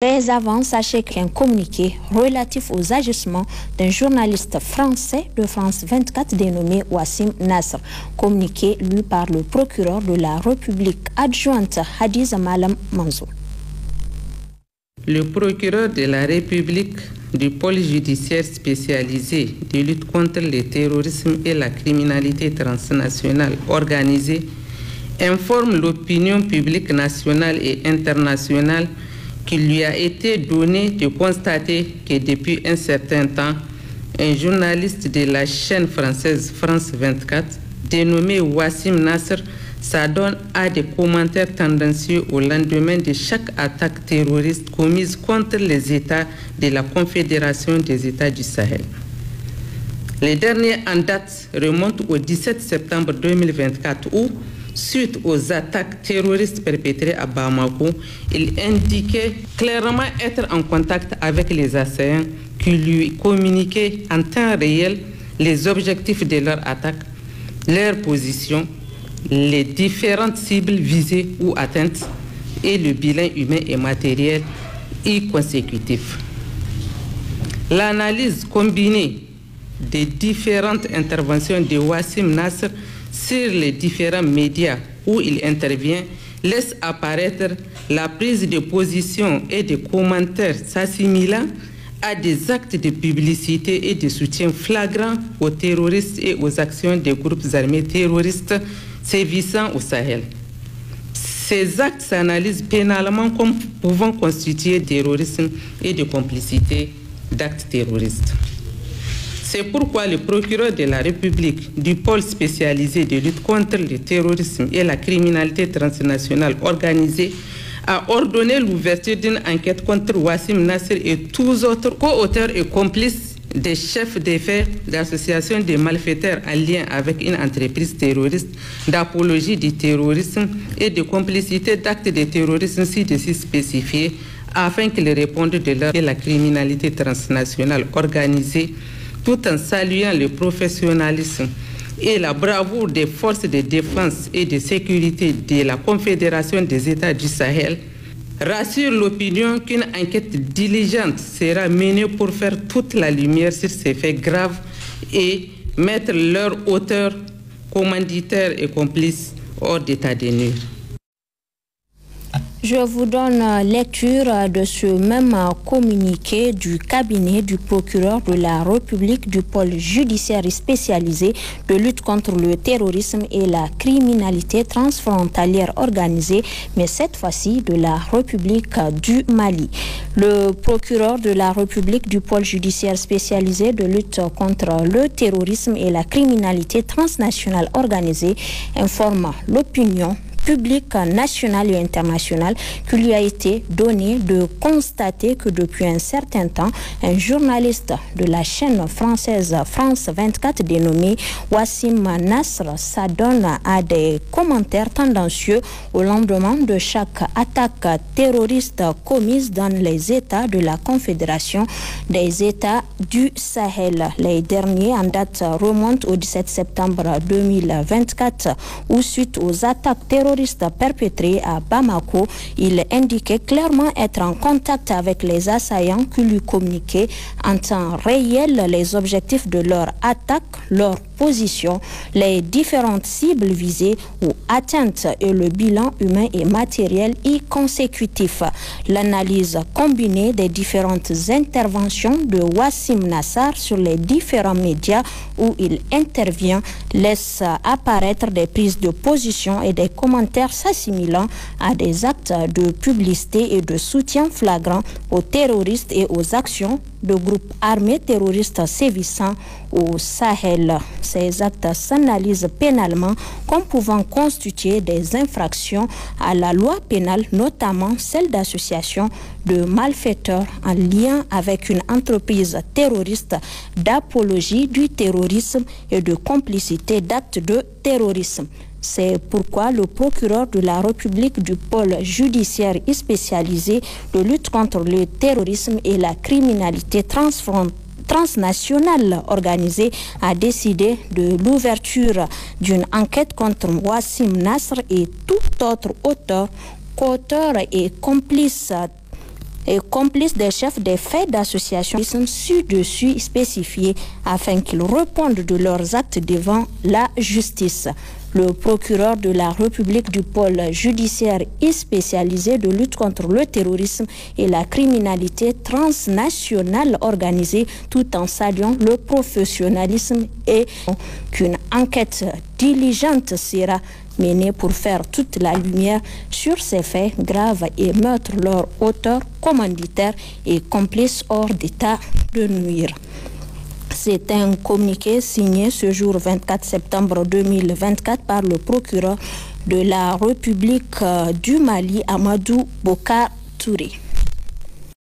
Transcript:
Mais avant, sachez qu'un communiqué relatif aux agissements d'un journaliste français de France 24 dénommé Wassim Nasr, communiqué lu par le procureur de la République adjointe Hadiza Malam Mansour. Le procureur de la République du pôle judiciaire spécialisé de lutte contre le terrorisme et la criminalité transnationale organisée informe l'opinion publique nationale et internationale qu'il lui a été donné de constater que depuis un certain temps, un journaliste de la chaîne française France 24, dénommé Wassim Nasr, s'adonne à des commentaires tendancieux au lendemain de chaque attaque terroriste commise contre les États de la Confédération des États du Sahel. Les derniers en date remontent au 17 septembre 2024 où, suite aux attaques terroristes perpétrées à Bamako, il indiquait clairement être en contact avec les assaillants qui lui communiquaient en temps réel les objectifs de leur attaque, leur position, les différentes cibles visées ou atteintes et le bilan humain et matériel y consécutif. L'analyse combinée des différentes interventions de Wassim Nasr sur les différents médias où il intervient laisse apparaître la prise de position et de commentaires s'assimilant à des actes de publicité et de soutien flagrants aux terroristes et aux actions des groupes armés terroristes sévissant au Sahel. Ces actes s'analysent pénalement comme pouvant constituer terrorisme et de complicité d'actes terroristes. C'est pourquoi le procureur de la République du pôle spécialisé de lutte contre le terrorisme et la criminalité transnationale organisée a ordonné l'ouverture d'une enquête contre Wassim Nasr et tous autres co-auteurs et complices des chefs d'affaires d'associations de malfaiteurs en lien avec une entreprise terroriste d'apologie du terrorisme et de complicité d'actes de terrorisme ci-dessus spécifiés afin qu'ils répondent de l'heure de la criminalité transnationale organisée, tout en saluant le professionnalisme et la bravoure des forces de défense et de sécurité de la Confédération des États du Sahel, rassure l'opinion qu'une enquête diligente sera menée pour faire toute la lumière sur ces faits graves et mettre leurs auteurs, commanditaires et complices hors d'état de nuire. Je vous donne lecture de ce même communiqué du cabinet du procureur de la République du pôle judiciaire spécialisé de lutte contre le terrorisme et la criminalité transfrontalière organisée, mais cette fois-ci de la République du Mali. Le procureur de la République du pôle judiciaire spécialisé de lutte contre le terrorisme et la criminalité transnationale organisée informe l'opinion public national et international qu'il lui a été donné de constater que depuis un certain temps, un journaliste de la chaîne française France 24 dénommé Wassim Nasr s'adonne à des commentaires tendancieux au lendemain de chaque attaque terroriste commise dans les États de la Confédération des États du Sahel. Les derniers en date remontent au 17 septembre 2024 où suite aux attaques terroristes perpétrés à Bamako, il indiquait clairement être en contact avec les assaillants qui lui communiquaient en temps réel les objectifs de leur attaque, leur position, les différentes cibles visées ou atteintes et le bilan humain et matériel y consécutif. L'analyse combinée des différentes interventions de Wassim Nasr sur les différents médias où il intervient laisse apparaître des prises de position et des commentaires s'assimilant à des actes de publicité et de soutien flagrant aux terroristes et aux actions de groupes armés terroristes sévissant au Sahel. Ces actes s'analysent pénalement comme pouvant constituer des infractions à la loi pénale, notamment celle d'association de malfaiteurs en lien avec une entreprise terroriste d'apologie du terrorisme et de complicité d'actes de terrorisme. C'est pourquoi le procureur de la République du pôle judiciaire spécialisé de lutte contre le terrorisme et la criminalité transnationale organisée a décidé de l'ouverture d'une enquête contre Wassim Nasr et tout autre auteur, co-auteur et complice et complices des chefs des faits d'association sont ci-dessus spécifiés afin qu'ils répondent de leurs actes devant la justice. Le procureur de la République du pôle judiciaire est spécialisé de lutte contre le terrorisme et la criminalité transnationale organisée, tout en saluant le professionnalisme et qu'une enquête diligente sera menée pour faire toute la lumière sur ces faits graves et mettre leurs auteurs, commanditaires et complices hors d'état de nuire. C'est un communiqué signé ce jour 24 septembre 2024 par le procureur de la République du Mali, Amadou Bokar Touré.